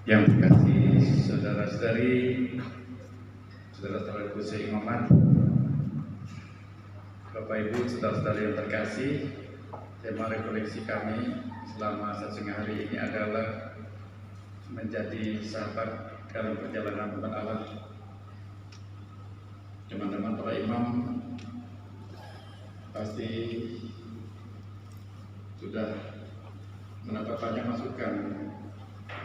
Yang dikasih saudara-saudari, saudara-saudara Kusya Imamat, Bapak Ibu, saudara-saudari yang terkasih, tema refleksi kami selama 1,5 hari ini adalah menjadi sahabat dalam perjalanan Tuhan Allah. Teman-teman para imam pasti sudah mendapat banyak masukan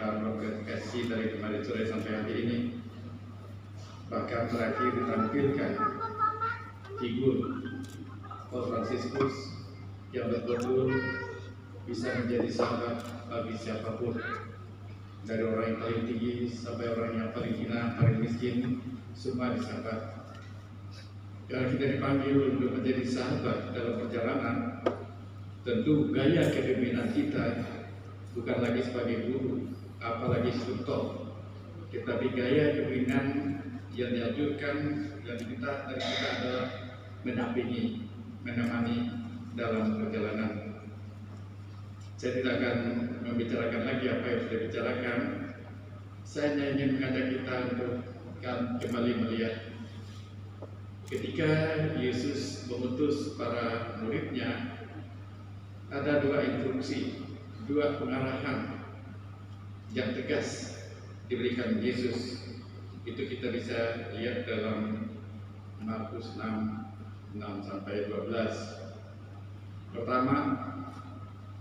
dalam refleksi dari kemarin sore sampai hari ini. Bahkan terakhir ditampilkan figur Paus Fransiskus yang betul-betul bisa menjadi sahabat bagi siapapun, dari orang yang paling tinggi sampai orang yang paling hina, paling miskin, semua disahabat. Kalau kita dipanggil untuk menjadi sahabat dalam perjalanan, tentu gaya kepemimpinan kita bukan lagi sebagai guru, apalagi instruktur, tetapi gaya kepemimpinan yang dianjurkan dan diminta dari kita adalah mendampingi, menemani dalam perjalanan. Saya tidak akan membicarakan lagi apa yang sudah dibicarakan. Saya hanya ingin mengajak kita untuk kembali melihat ketika Yesus mengutus para muridnya, ada dua instruksi, dua pengarahan yang tegas diberikan Yesus. Itu kita bisa lihat dalam Markus 6 sampai 12. Pertama,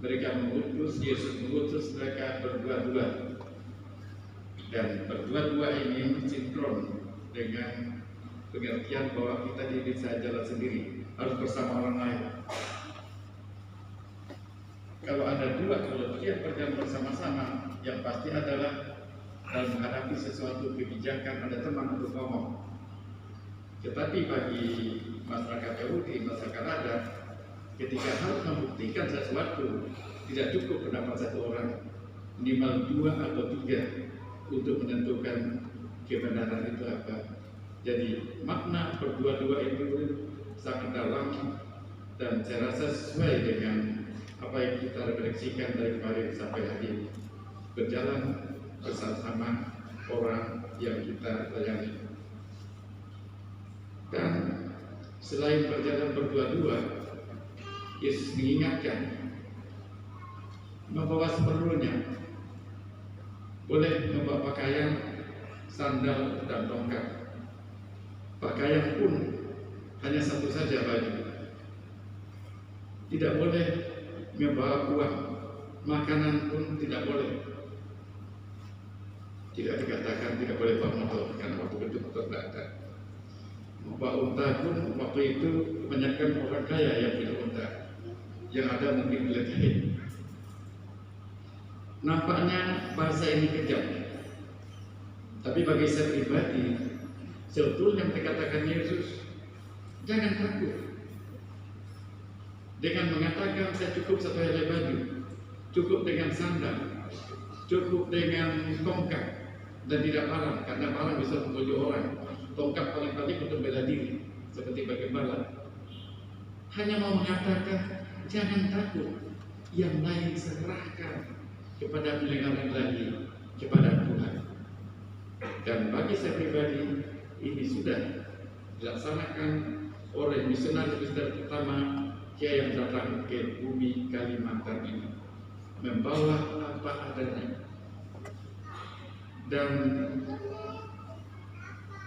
Yesus mengutus mereka berdua-dua, dan berdua-dua ini sinkron dengan pengertian bahwa kita tidak bisa jalan sendiri, harus bersama orang lain. Kalau ada dua kelompok berjalan bersama-sama, yang pasti adalah dalam menghadapi sesuatu kebijakan ada teman untuk ngomong. Tetapi bagi masyarakat Yahudi, masyarakat adat, ketika harus membuktikan sesuatu, tidak cukup pendapat satu orang, minimal 2 atau 3 untuk menentukan kebenaran itu apa. Jadi makna berdua-dua itu sangat dalam, dan saya rasa sesuai dengan apa yang kita refleksikan dari kemarin sampai hari ini. Berjalan bersama orang yang kita layani. Dan selain berjalan berdua-dua, Yesus mengingatkan membawa seperlunya. Boleh membawa pakaian, sandal, dan tongkat. Pakaian pun hanya satu saja baju. Tidak boleh membawa uang, makanan pun tidak boleh. Tidak dikatakan tidak boleh bawa motor, karena waktu itu motor tidak ada. Bawa unta pun waktu itu kebanyakan orang kaya yang punya unta, yang ada mungkin diletahin. Nampaknya bahasa ini kejam, tapi bagi saya pribadi, sebetulnya yang dikatakan Yesus, jangan takut. Dengan mengatakan saya cukup satu helai baju, cukup dengan sandal, cukup dengan tongkat, dan tidak parang, karena parang bisa membujuk orang. Tongkat paling-paling untuk bela diri, seperti bagaimana. Hanya mau mengatakan jangan takut, yang lain serahkan kepada pilihan lagi, kepada Tuhan. Dan bagi saya pribadi, ini sudah dilaksanakan oleh misionaris pertama yang datang ke bumi Kalimantan ini, membawa apa adanya. Dan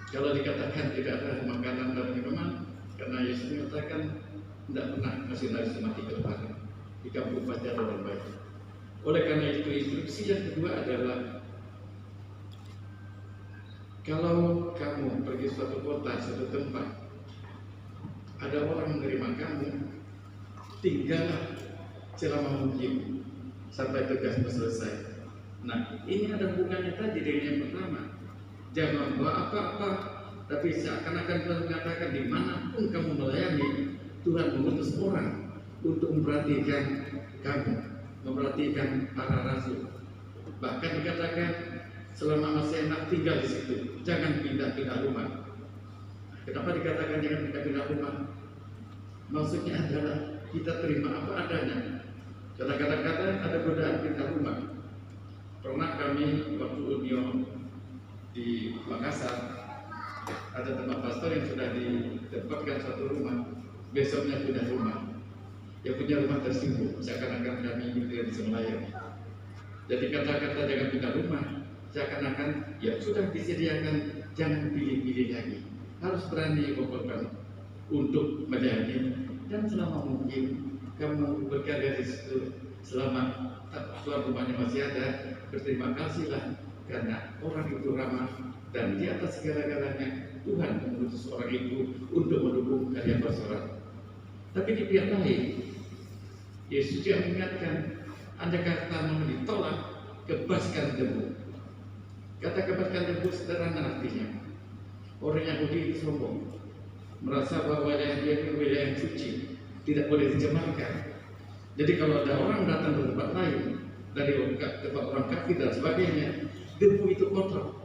kalau dikatakan tidak ada makanan dan minuman, karena Yesus mengatakan tidak pernah misionaris mati kelaparan di kampung Pajar dan baik. Oleh karena itu, instruksi yang kedua adalah kalau kamu pergi suatu kota, suatu tempat, ada orang menerima kamu, tinggallah selama mungkin sampai tugasmu selesai. Nah, ini ada hubungannya tadi dengan yang pertama. Jangan bawa apa-apa, tapi seakan-akan Tuhan mengatakan dimanapun kamu melayani, Tuhan mengutus orang untuk memperhatikan kamu, memperhatikan para rasul. Bahkan dikatakan selama masih enak tinggal di situ, jangan pindah-pindah rumah. Kenapa dikatakan jangan pindah-pindah rumah? Maksudnya adalah kita terima apa adanya. Karena kadang-kadang ada godaan pindah rumah. Pernah kami waktu Unio di Makassar, ada teman pastor yang sudah ditempatkan satu rumah, besoknya punya rumah. Yang punya rumah tersinggung, seakan-akan kami tidak bisa melayani. Jadi kata-kata jangan punya rumah, seakan-akan ya sudah disediakan, jangan pilih-pilih lagi. Harus berani berkorban untuk melayani, dan selama mungkin kamu berkarya di situ, selama tuan rumahnya masih ada, berterima kasihlah karena orang itu ramah, dan di atas segala-galanya Tuhan mengutus orang itu untuk mendukung karya pastoral. Tapi di pihak lain, Yesus yang mengingatkan, Anda kata mau ditolak, kebaskan debu. Kata kebaskan debu sederhana artinya, orang Yahudi itu sombong, merasa bahwa dia itu wilayah yang suci, tidak boleh dicemarkan. Jadi kalau ada orang datang ke tempat lain, dari tempat orang kafir dan sebagainya, debu itu kotor.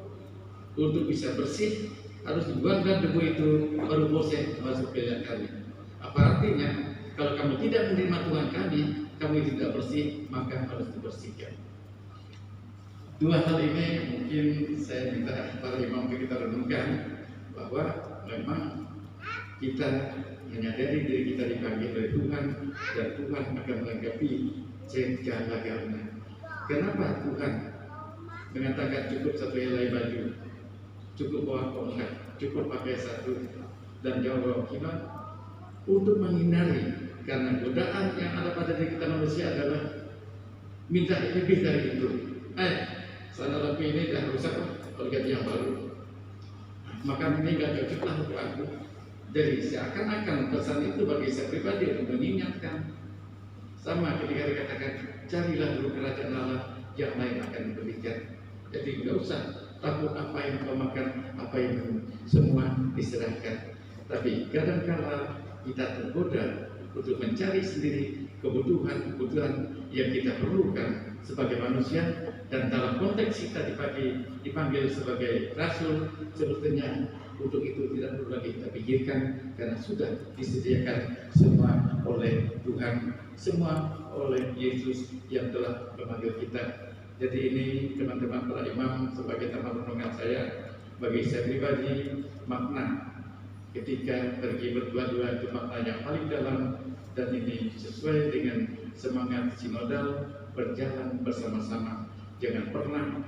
Untuk bisa bersih, harus dibuangkan debu itu, baru boleh masuk ke kami. Apa artinya? Kalau kamu tidak menerima Tuhan kami tidak bersih, maka harus dibersihkan. Dua hal ini mungkin saya minta para imam kita renungkan, bahwa memang kita menyadari diri kita dipanggil oleh Tuhan, dan Tuhan akan melengkapi segala-galanya. Kenapa Tuhan mengatakan cukup satu helai baju, cukup bawa tongkat, cukup pakai satu, dan jauh kita untuk menghindari, karena godaan yang ada pada diri kita manusia adalah minta lebih dari itu. Sana lampu ini dah rusak, kalau ganti yang baru. Maka ini gak cocok lah untuk aku. Jadi seakan-akan pesan itu bagi saya pribadi untuk mengingatkan, sama ketika dikatakan carilah dulu kerajaan Allah, yang lain akan diberikan. Jadi nggak usah takut apa yang kau makan, apa yang semua diserahkan. Tapi kadang-kala kita tergoda untuk mencari sendiri kebutuhan yang kita perlukan sebagai manusia, dan dalam konteks kita dipanggil sebagai rasul, sebetulnya untuk itu tidak perlu lagi kita pikirkan, karena sudah disediakan semua oleh Tuhan, semua oleh Yesus yang telah memanggil kita. Jadi ini teman-teman para imam, sebagai teman renungan saya, bagi saya pribadi, makna ketika pergi berdua-dua itu makna yang paling dalam, dan ini sesuai dengan semangat sinodal, berjalan bersama-sama. Jangan pernah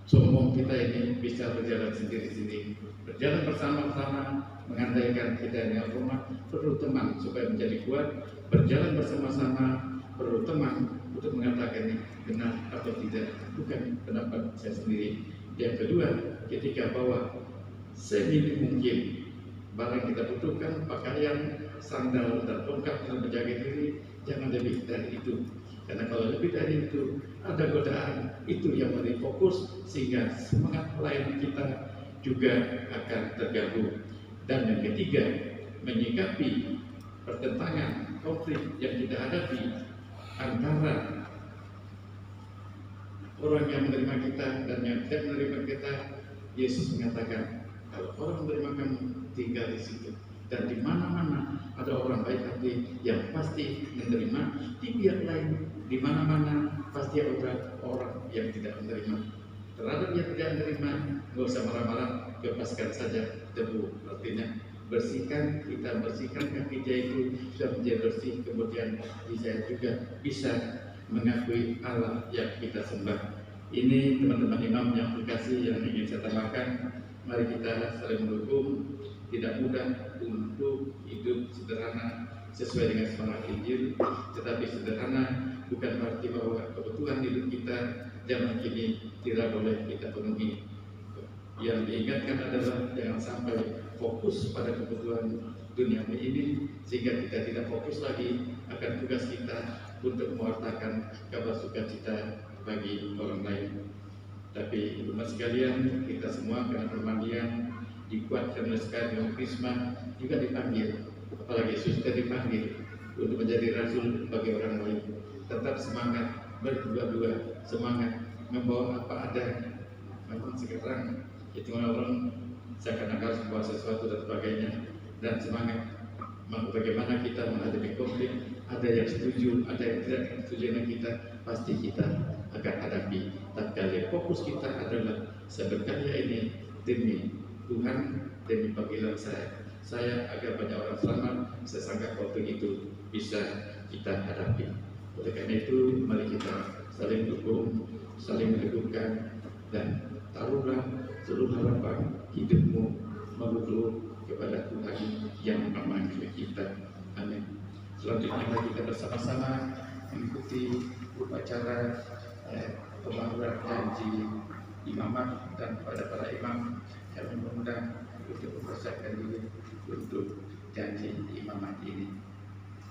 sombong kita ini bisa berjalan sendiri-sendiri. Berjalan bersama-sama, mengandaikan kita ini rumah, perlu teman supaya menjadi kuat. Berjalan bersama-sama, perlu teman untuk mengatakan ini benar atau tidak, bukan pendapat saya sendiri. Yang kedua, ketika bawa seminim mungkin barang kita butuhkan, pakaian, sandal, dan tongkat untuk menjaga diri, jangan lebih dari itu. Karena kalau lebih dari itu, ada godaan itu yang menjadi fokus, sehingga semangat pelayanan kita juga akan terganggu. Dan yang ketiga, menyikapi pertentangan, konflik yang kita hadapi antara orang yang menerima kita dan yang tidak menerima kita. Yesus mengatakan, kalau orang menerima kamu, tinggal di situ. Dan di mana-mana ada orang baik hati yang pasti menerima. Di pihak lain, di mana-mana pasti ada orang yang tidak menerima. Terhadap yang tidak menerima, nggak usah marah-marah, lepaskan saja debu. Artinya bersihkan, kita bersihkan kaki dia itu sudah menjadi bersih. Kemudian saya juga bisa mengakui Allah yang kita sembah. Ini teman-teman imam yang terkasih yang ingin saya tambahkan. Mari kita saling mendukung. Tidak mudah untuk hidup sederhana sesuai dengan semangat Injil, tetapi sederhana bukan berarti bahwa kebutuhan hidup kita zaman kini tidak boleh kita penuhi. Yang diingatkan adalah jangan sampai fokus pada kebutuhan dunia ini, sehingga kita tidak fokus lagi akan tugas kita untuk mewartakan kabar sukacita bagi orang lain. Tapi umat sekalian, kita semua karena pemanggilan dikuatkan oleh sekalian Krisma juga dipanggil, apalagi sudah dipanggil untuk menjadi rasul bagi orang lain. Tetap semangat berdua-dua, semangat membawa apa adanya. Memang sekarang itu orang seakan-akan harus membawa sesuatu dan sebagainya, dan semangat bagaimana kita menghadapi konflik, Ada yang setuju, ada yang tidak setuju dengan kita, pasti kita akan hadapi. Tapi fokus kita adalah sebenarnya ini demi Tuhan, demi panggilan saya agar banyak orang selamat. Saya sangka waktu itu bisa kita hadapi. Oleh karena itu, mari kita saling dukung, saling meneguhkan, dan taruhlah seluruh harapan hidupmu melulu kepada Tuhan yang memanggil kita. Amin. Selanjutnya mari kita bersama-sama mengikuti upacara pembaharuan janji imamat, dan kepada para imam yang mengundang untuk mempersiapkan diri untuk janji imamat ini.